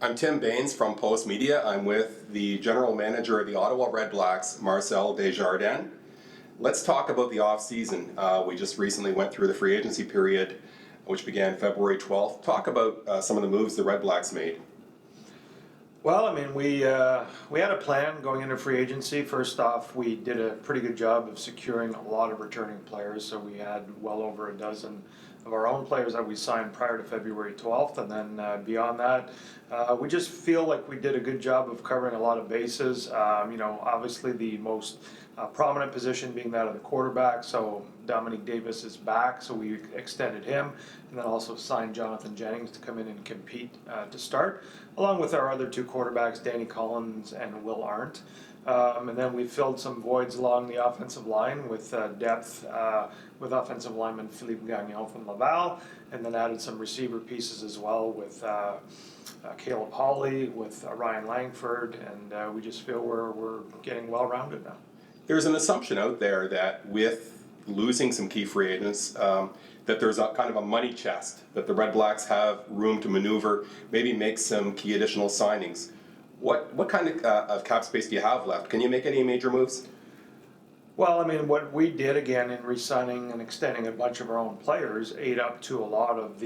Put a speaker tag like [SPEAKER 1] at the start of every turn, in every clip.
[SPEAKER 1] I'm Tim Baines from Post Media. I'm with the General Manager of the Ottawa Redblacks, Marcel Desjardins. Let's talk about the off-season. We just recently went through the free agency period, which began February 12th. Talk about some of the moves the Redblacks made.
[SPEAKER 2] Well, I mean, we had a plan going into free agency. First off, we did a pretty good job of securing a lot of returning players. So we had well over a dozen of our own players that we signed prior to February 12th. And then beyond that, we just feel like we did a good job of covering a lot of bases. Obviously the most prominent position being that of the quarterback. So Dominique Davis is back, so we extended him, and then also signed Jonathan Jennings to come in and compete to start, along with our other two quarterbacks, Danny Collins and Will Arndt. And then we filled some voids along the offensive line with depth with offensive lineman Philippe Gagnon from Laval, and then added some receiver pieces as well with Caleb Hawley, with Ryan Langford, and we just feel we're getting well-rounded now.
[SPEAKER 1] There's an assumption out there that with losing some key free agents, that there's a kind of a money chest, that the Redblacks have room to maneuver, maybe make some key additional signings. What kind of cap space do you have left? Can you make any major moves?
[SPEAKER 2] Well, I mean, what we did again in re-signing and extending a bunch of our own players ate into a lot of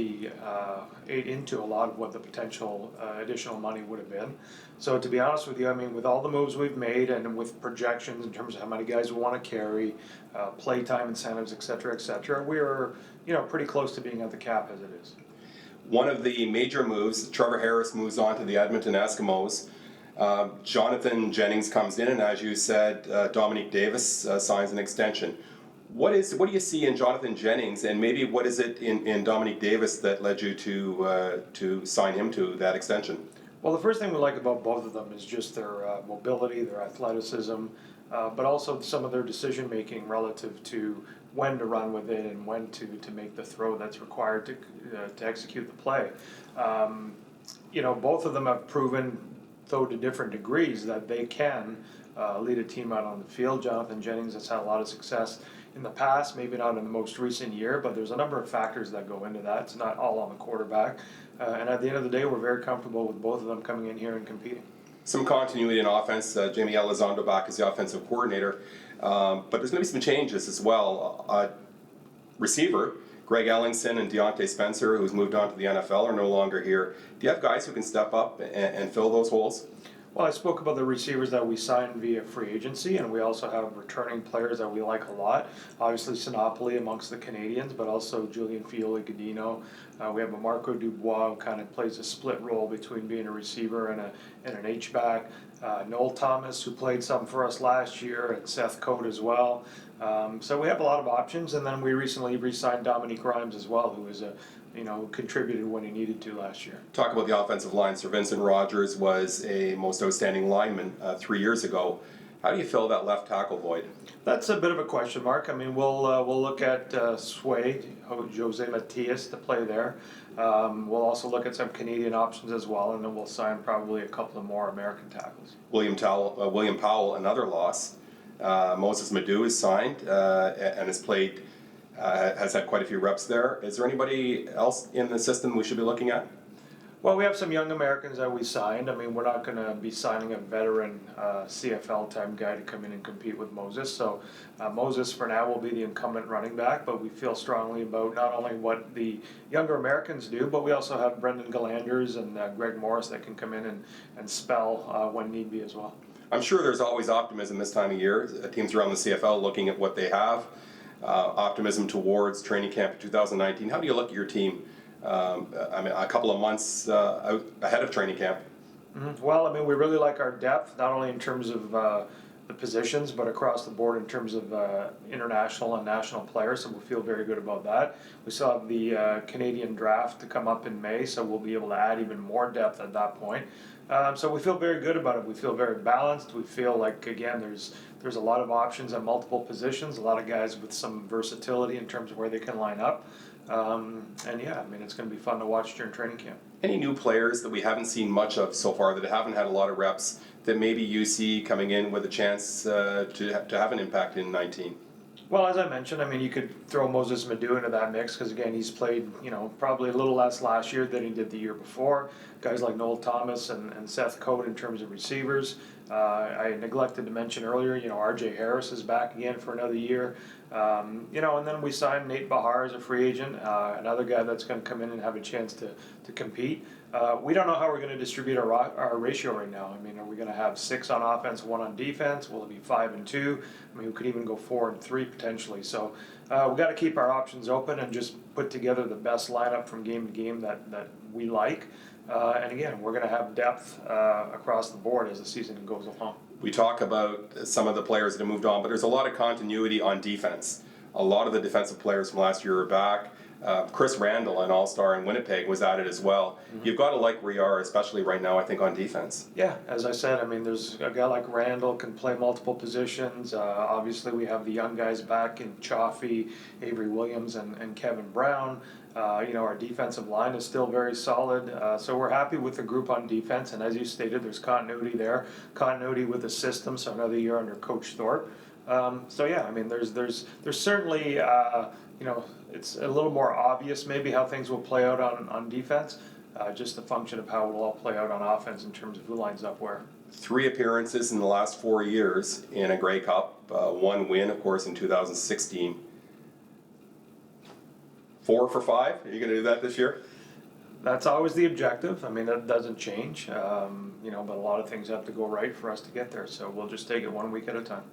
[SPEAKER 2] what the potential additional money would have been. So to be honest with you, I mean, with all the moves we've made and with projections in terms of how many guys we want to carry, playtime incentives, et cetera, we're pretty close to being at the cap as it is.
[SPEAKER 1] One of the major moves, Trevor Harris moves on to the Edmonton Eskimos. Jonathan Jennings comes in, and as you said, Dominique Davis signs an extension. What do you see in Jonathan Jennings, and maybe what is it in Dominique Davis that led you to sign him to that extension?
[SPEAKER 2] Well, the first thing we like about both of them is just their mobility, their athleticism, but also some of their decision making relative to when to run with it and when to make the throw that's required to execute the play. Both of them have proven, though to different degrees, that they can lead a team out on the field. Jonathan Jennings has had a lot of success in the past, maybe not in the most recent year, but there's a number of factors that go into that. It's not all on the quarterback. And at the end of the day, we're very comfortable with both of them coming in here and competing.
[SPEAKER 1] Some continuity in offense. Jamie Elizondo back as the offensive coordinator. But there's going to be some changes as well. Receiver, Greg Ellingson and Deontay Spencer, who's moved on to the NFL, are no longer here. Do you have guys who can step up and fill those holes?
[SPEAKER 2] Well, I spoke about the receivers that we signed via free agency, and we also have returning players that we like a lot. Obviously, Sinopoli amongst the Canadians, but also Julian Fioli-Gadino. We have a Marco Dubois who kind of plays a split role between being a receiver and an H-back. Noel Thomas, who played some for us last year, and Seth Coate as well. So we have a lot of options, and then we recently re-signed Dominique Grimes as well, who is contributed when he needed to last year.
[SPEAKER 1] Talk about the offensive line. Sir Vincent Rogers was a most outstanding lineman 3 years ago. How do you fill that left tackle void?
[SPEAKER 2] That's a bit of a question mark. I mean, we'll look at Sway, Jose Matias to play there. We'll also look at some Canadian options as well, and then we'll sign probably a couple of more American tackles.
[SPEAKER 1] William Powell, another loss. Moses Madu is signed and has had quite a few reps there. Is there anybody else in the system we should be looking at?
[SPEAKER 2] Well, we have some young Americans that we signed. I mean, we're not going to be signing a veteran CFL type guy to come in and compete with Moses. So Moses, for now, will be the incumbent running back, but we feel strongly about not only what the younger Americans do, but we also have Brendan Galanders and Greg Morris that can come in and spell when need be as well.
[SPEAKER 1] I'm sure there's always optimism this time of year. Teams around the CFL looking at what they have, optimism towards training camp in 2019. How do you look at your team? A couple of months ahead of training camp.
[SPEAKER 2] Mm-hmm. Well, I mean, we really like our depth, not only in terms of the positions, but across the board in terms of international and national players, so we feel very good about that. We still have the Canadian draft to come up in May, so we'll be able to add even more depth at that point. So we feel very good about it. We feel very balanced. We feel like, again, there's a lot of options at multiple positions, a lot of guys with some versatility in terms of where they can line up. And yeah, I mean, it's going to be fun to watch during training camp.
[SPEAKER 1] Any new players that we haven't seen much of so far, that haven't had a lot of reps, that maybe you see coming in with a chance to have an impact in 19?
[SPEAKER 2] Well, as I mentioned, I mean, you could throw Moses Madu into that mix because again, he's played, probably a little less last year than he did the year before. Guys like Noel Thomas and Seth Coate in terms of receivers. I neglected to mention earlier, RJ Harris is back again for another year. And then we signed Nate Bahar as a free agent, another guy that's going to come in and have a chance to compete. We don't know how we're going to distribute our ratio right now. I mean, are we going to have 6 on offense, 1 on defense? Will it be 5 and 2? I mean, we could even go 4 and 3 potentially. So we've got to keep our options open and just put together the best lineup from game to game that we like. And again, we're going to have depth across the board as the season goes along.
[SPEAKER 1] We talk about some of the players that have moved on, but there's a lot of continuity on defense. A lot of the defensive players from last year are back. Chris Randall, an all-star in Winnipeg, was added as well. Mm-hmm. You've got to like where you are, especially right now, I think, on defense.
[SPEAKER 2] Yeah, as I said, I mean, there's a guy like Randall can play multiple positions. Obviously, we have the young guys back in Chaffee, Avery Williams, and Kevin Brown. Our defensive line is still very solid. So we're happy with the group on defense. And as you stated, there's continuity there. Continuity with the system, so another year under Coach Thorpe. I mean, there's certainly, it's a little more obvious maybe how things will play out on defense, just a function of how it will all play out on offense in terms of who lines up where. 3
[SPEAKER 1] appearances in the last 4 years in a Grey Cup, 1 win, of course, in 2016. 4 for 5? Are you going to do that this year?
[SPEAKER 2] That's always the objective. I mean, that doesn't change, but a lot of things have to go right for us to get there. So we'll just take it 1 week at a time.